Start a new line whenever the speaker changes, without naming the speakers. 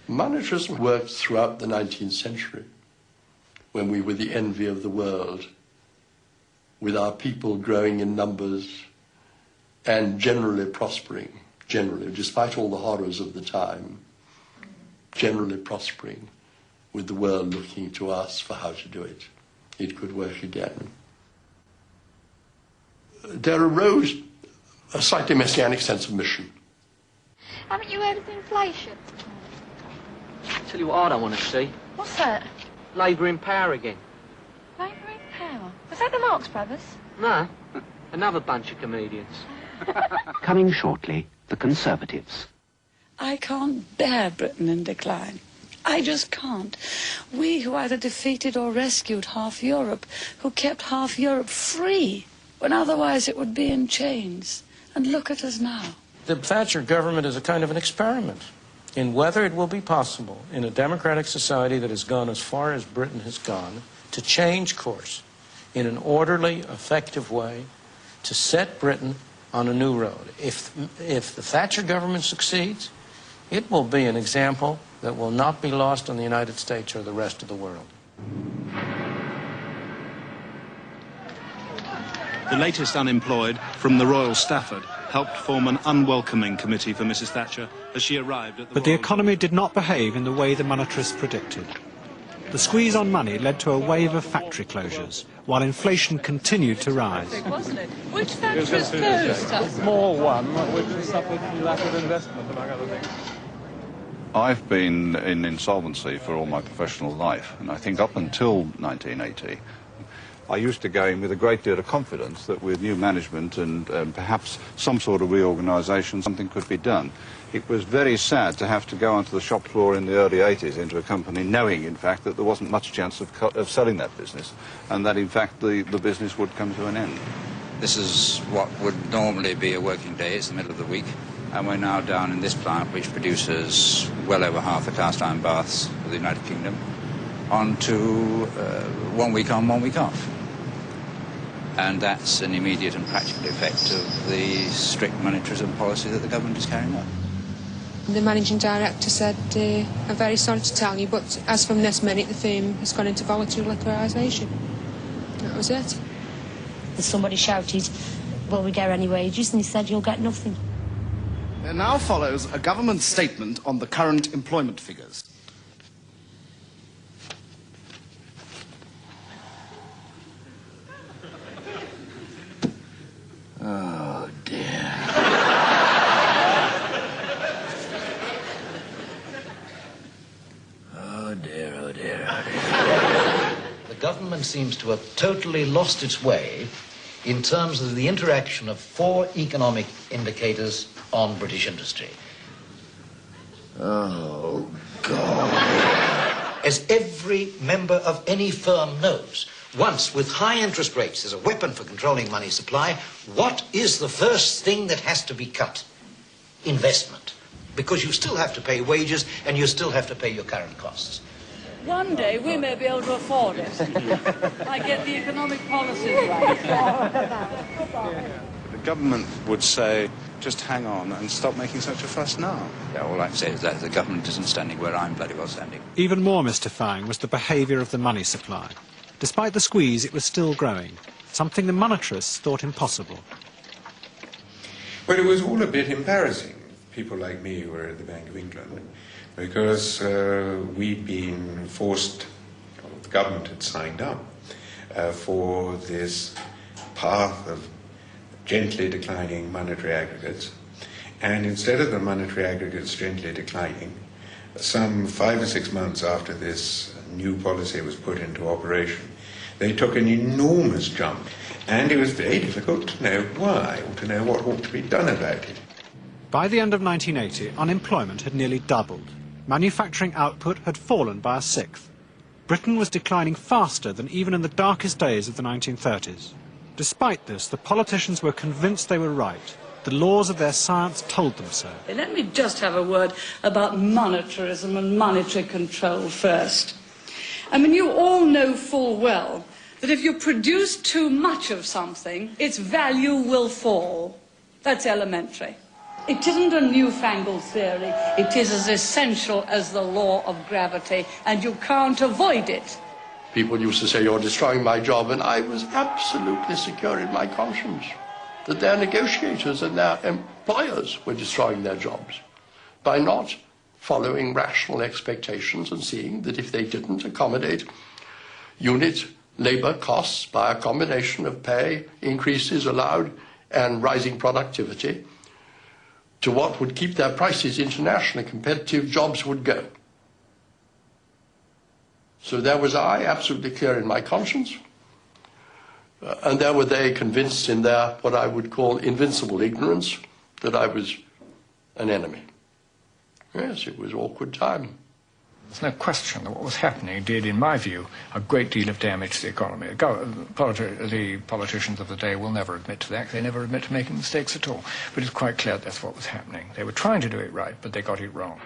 Monetarism worked throughout the 19th century, when we were the envy of the world, with our people growing in numbers and generally prospering, despite all the horrors of the time, generally prospering, with the world looking to us for how to do it. It could work again. There arose a slightly messianic sense of mission.
Haven't you heard of inflation?
Tell you what I don't want to see.
What's that?
Labour in power again.
Labour in power? Was that the Marx Brothers?
No, another bunch of comedians.
Coming shortly, the Conservatives.
I can't bear Britain in decline. I just can't. We who either defeated or rescued half Europe, who kept half Europe free, when otherwise it would be in chains. And look at us now.
The Thatcher government is a kind of an experiment in whether it will be possible in a democratic society that has gone as far as Britain has gone to change course in an orderly, effective way to set Britain on a new road. If the Thatcher government succeeds, it will be an example that will not be lost on the United States or the rest of the world.
The latest unemployed from the Royal Stafford helped form an unwelcoming committee for Mrs. Thatcher as she arrived at the
But the economy did not behave in the way the monetarists predicted. The squeeze on money led to a wave of factory closures, while inflation continued to rise.
Wasn't it? Which factories closed?
A small one, which suffered lack of investment, among other things.
I've been in insolvency for all my professional life, and I think up until 1980, I used to go in with a great deal of confidence that with new management and perhaps some sort of reorganisation, something could be done. It was very sad to have to go onto the shop floor in the early 80s into a company knowing, in fact, that there wasn't much chance of selling that business, and that, in fact, the business would come to an end.
This is what would normally be a working day. It's the middle of the week, and we're now down in this plant, which produces well over half the cast iron baths for the United Kingdom, on to 1 week on, 1 week off. And that's an immediate and practical effect of the strict monetarism policy that the government is carrying out.
The managing director said, I'm very sorry to tell you, but as from this minute, the firm has gone into voluntary liquidation. That was it.
And somebody shouted, will we get any wages? And he said, you'll get nothing.
There now follows a government statement on the current employment figures.
Oh, dear. Oh, dear, oh, dear, oh, dear.
The government seems to have totally lost its way in terms of the interaction of 4 economic indicators on British industry.
Oh, God.
As every member of any firm knows, once, with high interest rates as a weapon for controlling money supply, what is the first thing that has to be cut? Investment. Because you still have to pay wages and you still have to pay your current costs.
One day we may be able to afford it. I get the economic policies right.
The government would say, just hang on and stop making such a fuss now.
Yeah, all I can say is that the government isn't standing where I'm bloody well standing.
Even more mystifying was the behaviour of the money supply. Despite the squeeze, it was still growing, something the monetarists thought impossible.
Well, it was all a bit embarrassing, people like me who were at the Bank of England, because we'd been forced, or the government had signed up for this path of gently declining monetary aggregates. And instead of the monetary aggregates gently declining, some 5 or 6 months after this new policy was put into operation, they took an enormous jump, and it was very difficult to know why, or to know what ought to be done about it.
By the end of 1980, unemployment had nearly doubled. Manufacturing output had fallen by 1/6. Britain was declining faster than even in the darkest days of the 1930s. Despite this, the politicians were convinced they were right. The laws of their science told them so.
Let me just have a word about monetarism and monetary control first. I mean, you all know full well that if you produce too much of something, its value will fall. That's elementary. It isn't a newfangled theory. It is as essential as the law of gravity, and you can't avoid it.
People used to say, "You're destroying my job," and I was absolutely secure in my conscience that their negotiators and their employers were destroying their jobs by not following rational expectations and seeing that if they didn't accommodate unit labour costs by a combination of pay increases allowed and rising productivity to what would keep their prices internationally competitive, jobs would go. So there was I, absolutely clear in my conscience, and there were they convinced in their, what I would call, invincible ignorance, that I was an enemy. Yes, it was an awkward time.
There's no question that what was happening did, in my view, a great deal of damage to the economy. The politicians of the day will never admit to that. They never admit to making mistakes at all. But it's quite clear that's what was happening. They were trying to do it right, but they got it wrong.